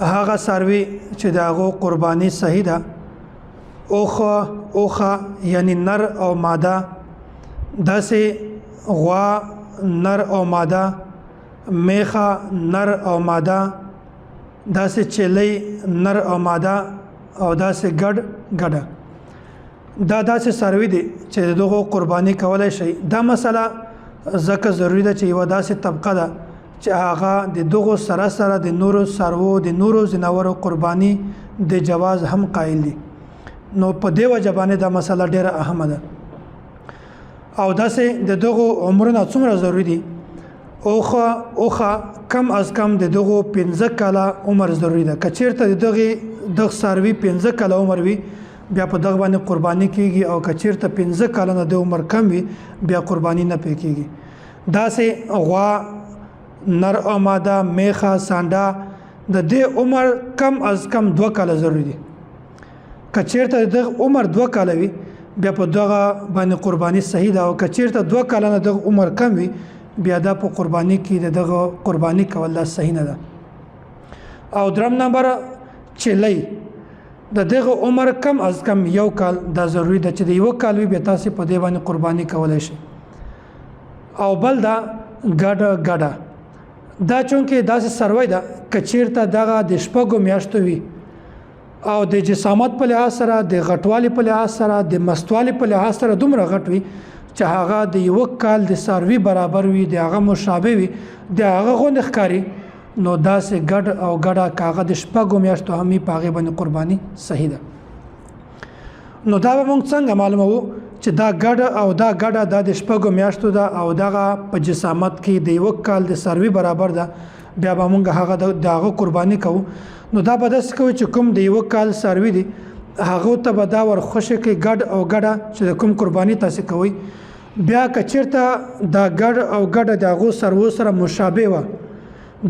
هغه څاروي چې د هغو قرباني صحیح ده اوخه یعنی نر او ماده داسې غوا نر او ماده میخه نر او ماده داسې چلی نر او ماده او داسې ګډه دا داسې څاروي دي چې دغه قرباني کولای شي. دا مسله ځکه ضروری ده چې یو داسې طبقه ده چې هغه د دغه سره د نورو څاروو د نورو ځناورو قرباني د جواز هم قائل دي. نو په دې وجه باندې دا مسله ډیره اهمه ده او داسې د دغه عمرونه څومره ضروری دي. اوخه کم از کم د دغه 15 کاله عمر ضروری ده. کچیرته دغه څاروي 15 کاله عمر وي بیا په دغه باندې قرباني کیږي او کچیرته 15 کاله نه د عمر کم وي بیا قرباني نه پکېږي. داسې غوا نر او ماده میخه سانډا د دې عمر کم از کم 2 کاله ضروری دي. کچیرته د عمر 2 کاله وي بیا په دغه باندې قرباني صحیح ده او کچیرته 2 کاله نه د عمر کم وي بیا دا په قرباني کې دغه قرباني کول صحیح نه ده. او درم نمبر چلی د دغه عمر کم از کم 1 کال دا ضروری ده چې د 1 کال وي بیا تاسو په دې باندې قرباني کولای شئ. او بل دا ګډه دا چونکه داسې سروي ده کچیرته دغه د شپږو میاشتو وي او د جسامت په لحاظ سره د غټوالي په لحاظ سره د مستوالي په لحاظ سره دومره غټ وي چې هغه د 1 کال د سروي برابر وي د هغه مشابه وي د هغه غوند ښکاری نو داسې ګډه کاغه د شپږو میاشتو همي پاغه باندې قرباني صحیح ده. نو دا موږ څنګه معلومو چې دا ګډه د شپږو میاشتو ده او دغه په جسامت کې د 1 کال د سروي برابر ده بیا به موږ هغه دغه قرباني کوو. نو دا به داسې کوي چې کوم د 1 کال سروي دي هغه ته به دا ورخوشه کې ګډه چې کوم قرباني تاسو کوي بیا کچیرته دا ګډه دغه سرو سره مشابه و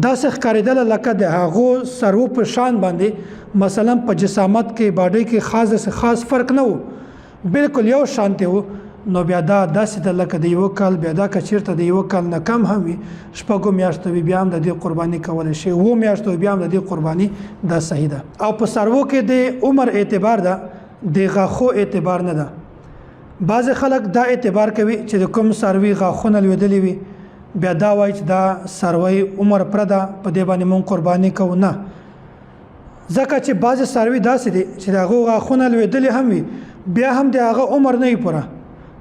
داسې ښکارېدل لکه د هغه سرو په شان باندې مثلا په جسامت کې باډي کې خاص فرق نه وو بالکل یو شانته وو نو بیا دا داسې د لکه د 1 کال بیا دا کچیرته د 1 کال نه کم هم وي شپږو میاشتو بیا هم د دې قرباني کول شي 2 میاشتو بیا هم د دې قرباني دا صحیح ده. او په سرو کې د عمر اعتبار ده د غاخو اعتبار نه ده. بعض خلک دا اعتبار کوي چې د کوم سروي غاخونه لویدلې وي بیا دا وایي چې دا سروي عمر پرده په دې باندې مونږ قرباني کوو نه ځکه چې بعض سروي داسې دي چې هغه غاخونه لویدلې هم وي بیا هم د هغه عمر نه پوره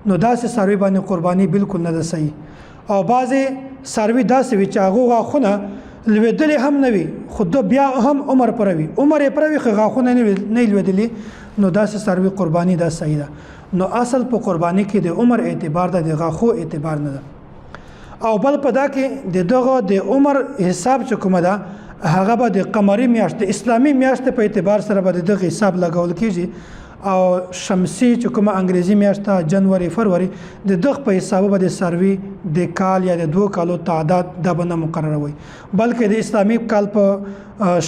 نو داسې سروي باندې قرباني بالکل نه ده صحیح. او بعض سروي داسې وي چې هغه غاخونه لویدلې هم نه وي خود بیا هم عمر پروي خو غاخونه نه لویدلې نو داسې سروي قرباني دا صحیح ده. نو اصل په قرباني کې د عمر اعتبار ده د غاخو اعتبار نه ده. او بل په دا کې دغه د عمر حساب چې کومه ده هغه به د قمري میاشت اسلامي میاشت په اعتبار سره به دغه حساب لګول کیږي او شمسي چې کومه انګريزي میاشت جنوري فروری دغه په حساب به د سروي د کال یا د 2 کالو تعداد د بنه مقرره وي بلکې د اسلامي کال په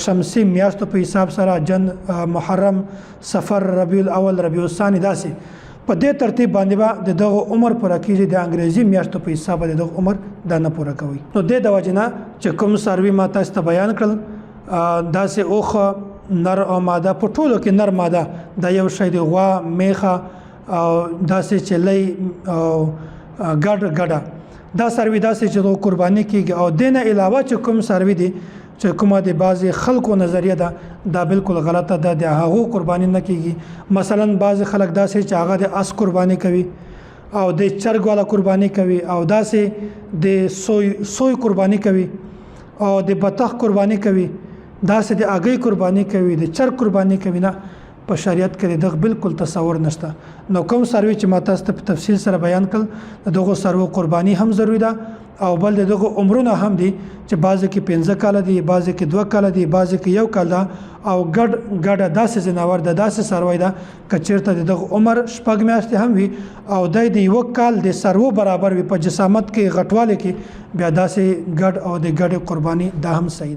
شمسي میاشت په حساب سره محرم صفر ربيع الاول ربيع الثاني داسي په دې ترتیب باندې به دغه عمر پوره کیږي د انګريزي میاشتو په حساب د دغه عمر دا نه پوره کوي. نو د وجنه چې کوم سروي ما تاسو ته بیان کړل داسې اوخه نر او ماده په ټولو کې نر ماده دا یو شی دی غوا میخه او داسې چلی او ګډه دا سروي داسې چې قرباني کیږي. او دینه علاوه چې کوم سروي دي چې کومه د بعضی خلکو نظریه ده دا بالکل غلطه ده د هغه قرباني نه کیږي. مثلا بعضی خلک داسې چې هغه د اس قرباني کوي او د چرګ والا قرباني کوي او داسې د سوی قرباني کوي او د بطخ قرباني کوي داسې د اګي قرباني کوي د چرګ قرباني کوي نه په شریعت کې دغه بالکل تصور نشته. نو کوم سروي چې ما تاسو ته په تفصیل سره بیان کړ دغه سرو قرباني هم ضروری ده او بل دغه عمرونه هم دي چې بعضی کې 15 کال دي بعضی کې 2 کال دي بعضی کې 1 کال ده او ګډه داسې جناور ده داسې سروي ده کچیرته دغه عمر شپږ میاشتې هم وي او د 1 کال د سرو برابر وي په جسامت کې غټواله کې بیا داسې ګډ او د ګډ قرباني دا هم صحیح ده.